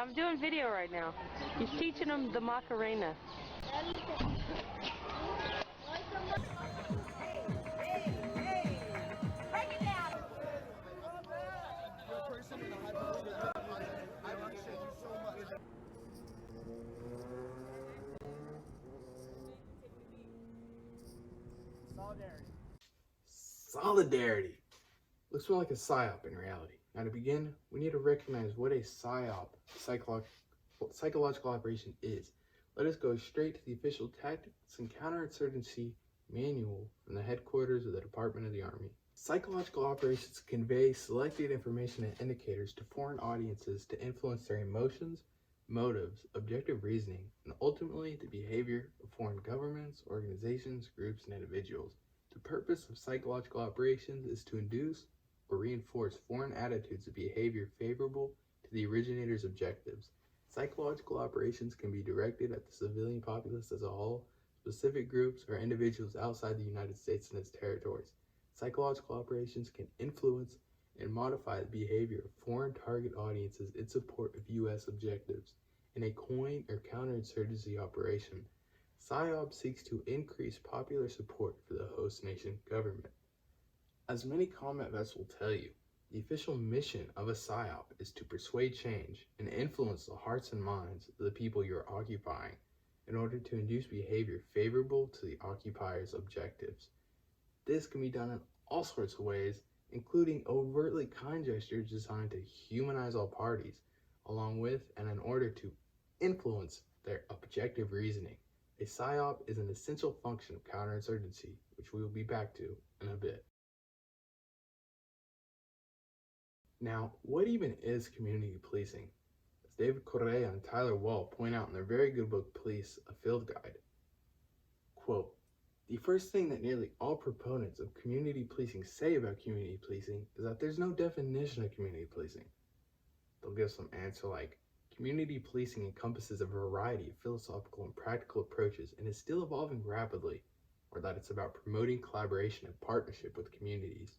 I'm doing video right now. He's teaching them the Macarena. Solidarity looks more like a psyop in reality. Now, to begin, we need to recognize what a psyop, psychological operation, is. Let us go straight to the official Tactics and Counterinsurgency manual from the headquarters of the Department of the Army. Psychological operations convey selected information and indicators to foreign audiences to influence their emotions, motives, objective reasoning, and ultimately the behavior of foreign governments, organizations, groups, and individuals. The purpose of psychological operations is to induce or reinforce foreign attitudes of behavior favorable to the originator's objectives. Psychological operations can be directed at the civilian populace as a whole, specific groups, or individuals outside the United States and its territories. Psychological operations can influence and modify the behavior of foreign target audiences in support of U.S. objectives. In a coin or counterinsurgency operation, PSYOP seeks to increase popular support for the host nation government. As many combat vets will tell you, the official mission of a PSYOP is to persuade change and influence the hearts and minds of the people you are occupying in order to induce behavior favorable to the occupier's objectives. This can be done in all sorts of ways, including overtly kind gestures designed to humanize all parties, along with and in order to influence their objective reasoning. A PSYOP is an essential function of counterinsurgency, which we will be back to in a bit. Now, what even is community policing? As David Correia and Tyler Wall point out in their very good book, Police, a Field Guide, quote, "The first thing that nearly all proponents of community policing say about community policing is that there's no definition of community policing. They'll give some answer like, community policing encompasses a variety of philosophical and practical approaches and is still evolving rapidly, or that it's about promoting collaboration and partnership with communities.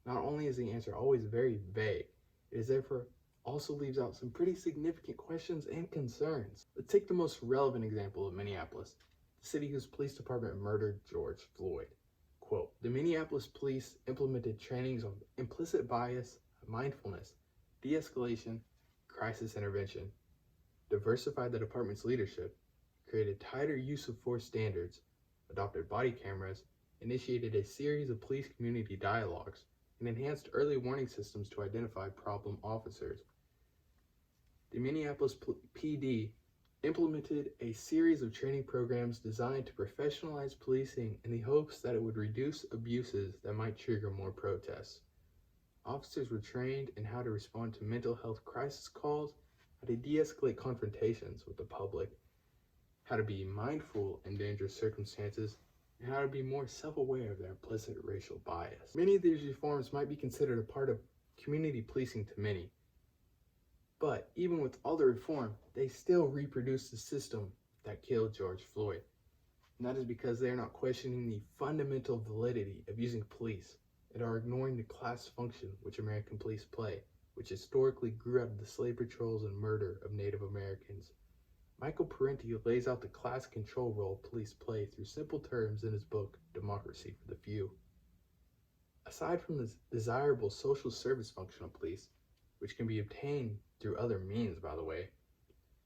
Not only is the answer always very vague, it is therefore also leaves out some pretty significant questions and concerns. Let's take the most relevant example of Minneapolis, the city whose police department murdered George Floyd. Quote, "The Minneapolis police implemented trainings on implicit bias, mindfulness, de-escalation, crisis intervention, diversified the department's leadership, created tighter use of force standards, adopted body cameras, initiated a series of police community dialogues, and enhanced early warning systems to identify problem officers. The Minneapolis PD implemented a series of training programs designed to professionalize policing in the hopes that it would reduce abuses that might trigger more protests. Officers were trained in how to respond to mental health crisis calls, how to de-escalate confrontations with the public, how to be mindful in dangerous circumstances, and how to be more self-aware of their implicit racial bias. Many of these reforms might be considered a part of community policing to many, but even with all the reform, they still reproduce the system that killed George Floyd. And that is because they are not questioning the fundamental validity of using police and are ignoring the class function which American police play, which historically grew out of the slave patrols and murder of Native Americans. Michael Parenti lays out the class control role police play through simple terms in his book, Democracy for the Few. Aside from the desirable social service function of police, which can be obtained through other means, by the way,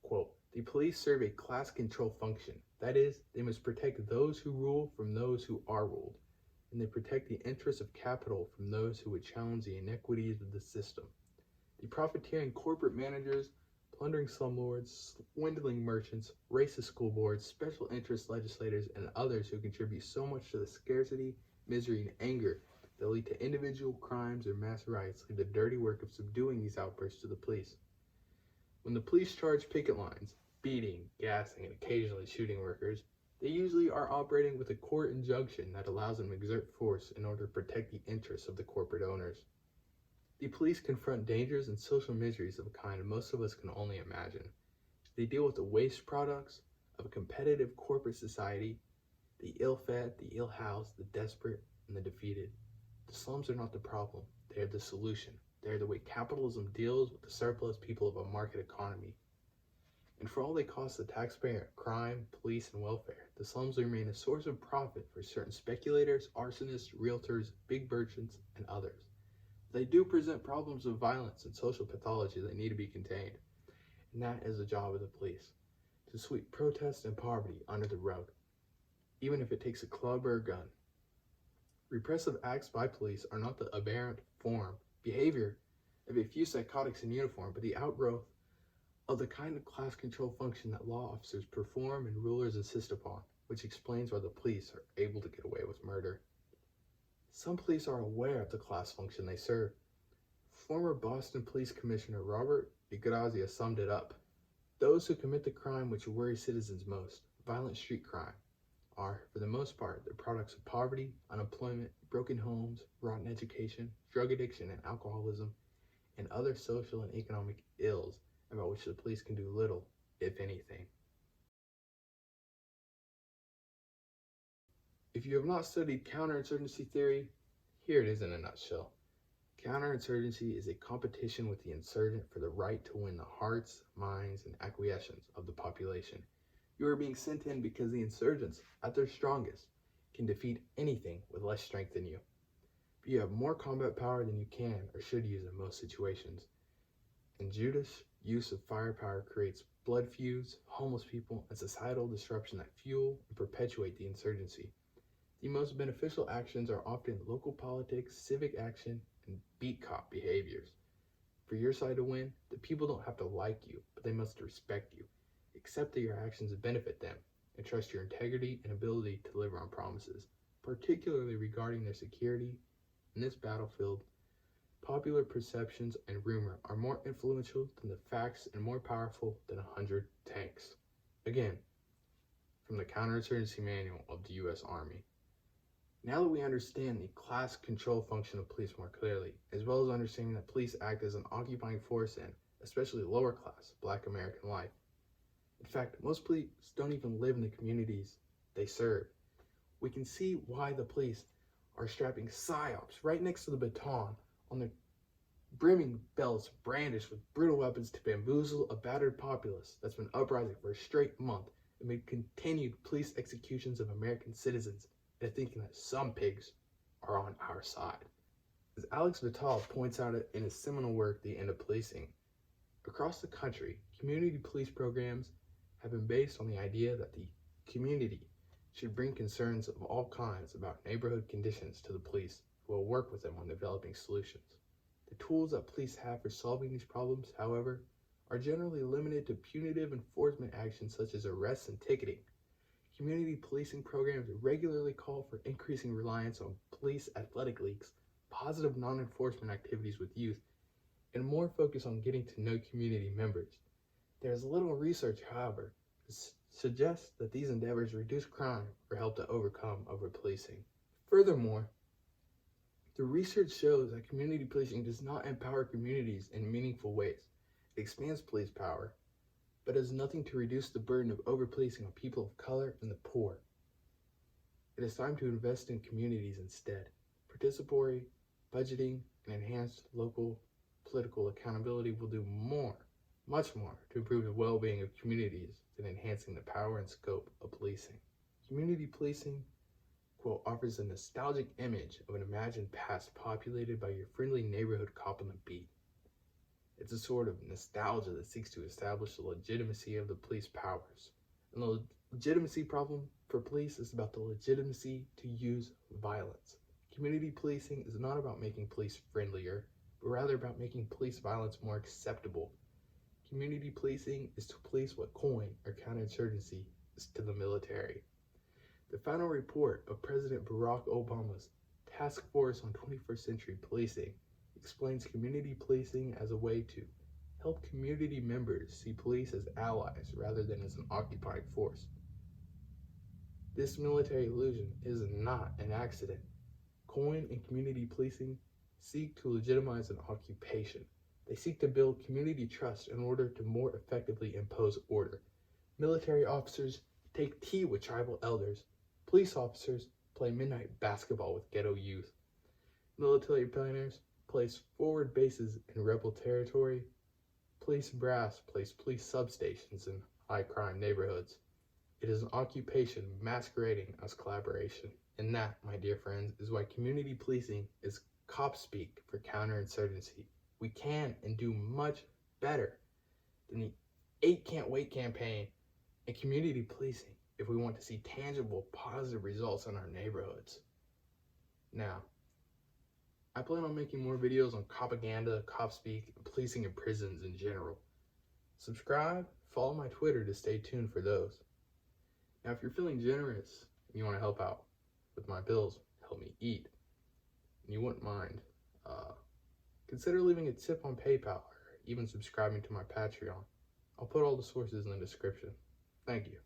quote, "The police serve a class control function. That is, they must protect those who rule from those who are ruled, and they protect the interests of capital from those who would challenge the inequities of the system. The profiteering corporate managers, plundering slumlords, swindling merchants, racist school boards, special interest legislators, and others who contribute so much to the scarcity, misery, and anger that lead to individual crimes or mass riots leave the dirty work of subduing these outbursts to the police. When the police charge picket lines, beating, gassing, and occasionally shooting workers, they usually are operating with a court injunction that allows them to exert force in order to protect the interests of the corporate owners. The police confront dangers and social miseries of a kind most of us can only imagine. They deal with the waste products of a competitive corporate society, the ill-fed, the ill-housed, the desperate, and the defeated. The slums are not the problem, they are the solution. They are the way capitalism deals with the surplus people of a market economy. And for all they cost the taxpayer, crime, police, and welfare, the slums remain a source of profit for certain speculators, arsonists, realtors, big merchants, and others. They do present problems of violence and social pathology that need to be contained, and that is the job of the police, to sweep protest and poverty under the rug, even if it takes a club or a gun. Repressive acts by police are not the aberrant behavior of a few psychotics in uniform, but the outgrowth of the kind of class control function that law officers perform and rulers insist upon, which explains why the police are able to get away with murder. Some police are aware of the class function they serve. Former Boston Police Commissioner Robert DeGrazia summed it up. Those who commit the crime which worries citizens most, violent street crime, are, for the most part, the products of poverty, unemployment, broken homes, rotten education, drug addiction and alcoholism, and other social and economic ills about which the police can do little, if anything. If you have not studied counterinsurgency theory, here it is in a nutshell. Counterinsurgency is a competition with the insurgent for the right to win the hearts, minds, and acquiescence of the population. You are being sent in because the insurgents, at their strongest, can defeat anything with less strength than you. But you have more combat power than you can or should use in most situations. And Judas' use of firepower creates blood feuds, homeless people, and societal disruption that fuel and perpetuate the insurgency. The most beneficial actions are often local politics, civic action, and beat cop behaviors. For your side to win, the people don't have to like you, but they must respect you, accept that your actions benefit them, and trust your integrity and ability to deliver on promises, particularly regarding their security. In this battlefield, popular perceptions and rumor are more influential than the facts and more powerful than 100 tanks. Again, from the Counterinsurgency Manual of the U.S. Army. Now that we understand the class control function of police more clearly, as well as understanding that police act as an occupying force in, especially lower class, Black American life. In fact, most police don't even live in the communities they serve. We can see why the police are strapping psyops right next to the baton on their brimming belts brandished with brutal weapons to bamboozle a battered populace that's been uprising for a straight month amid continued police executions of American citizens and thinking that some pigs are on our side. As Alex Vitale points out in his seminal work, The End of Policing, across the country, community police programs have been based on the idea that the community should bring concerns of all kinds about neighborhood conditions to the police, who will work with them on developing solutions. The tools that police have for solving these problems, however, are generally limited to punitive enforcement actions such as arrests and ticketing. Community policing programs regularly call for increasing reliance on police athletic leagues, positive non-enforcement activities with youth, and more focus on getting to know community members. There is little research, however, to suggest that these endeavors reduce crime or help to overcome over-policing. Furthermore, the research shows that community policing does not empower communities in meaningful ways. It expands police power, but does nothing to reduce the burden of over-policing on people of color and the poor. It is time to invest in communities instead. Participatory budgeting and enhanced local political accountability will do more, much more, to improve the well-being of communities than enhancing the power and scope of policing. Community policing, quote, offers a nostalgic image of an imagined past populated by your friendly neighborhood cop on the beat. It's a sort of nostalgia that seeks to establish the legitimacy of the police powers. And the legitimacy problem for police is about the legitimacy to use violence. Community policing is not about making police friendlier, but rather about making police violence more acceptable. Community policing is to police what COIN, or counterinsurgency, is to the military. The final report of President Barack Obama's Task Force on 21st Century Policing explains community policing as a way to help community members see police as allies rather than as an occupying force. This military illusion is not an accident. COIN and community policing seek to legitimize an occupation. They seek to build community trust in order to more effectively impose order. Military officers take tea with tribal elders. Police officers play midnight basketball with ghetto youth. Military planners place forward bases in rebel territory, police brass place police substations in high-crime neighborhoods. It is an occupation masquerading as collaboration. And that, my dear friends, is why community policing is cop speak for counterinsurgency. We can and do much better than the 8 Can't Wait campaign and community policing if we want to see tangible, positive results in our neighborhoods. Now, I plan on making more videos on propaganda, cop speak, and policing in prisons in general. Subscribe, follow my Twitter to stay tuned for those. Now, if you're feeling generous and you want to help out with my bills, help me eat, and you wouldn't mind, consider leaving a tip on PayPal or even subscribing to my Patreon. I'll put all the sources in the description. Thank you.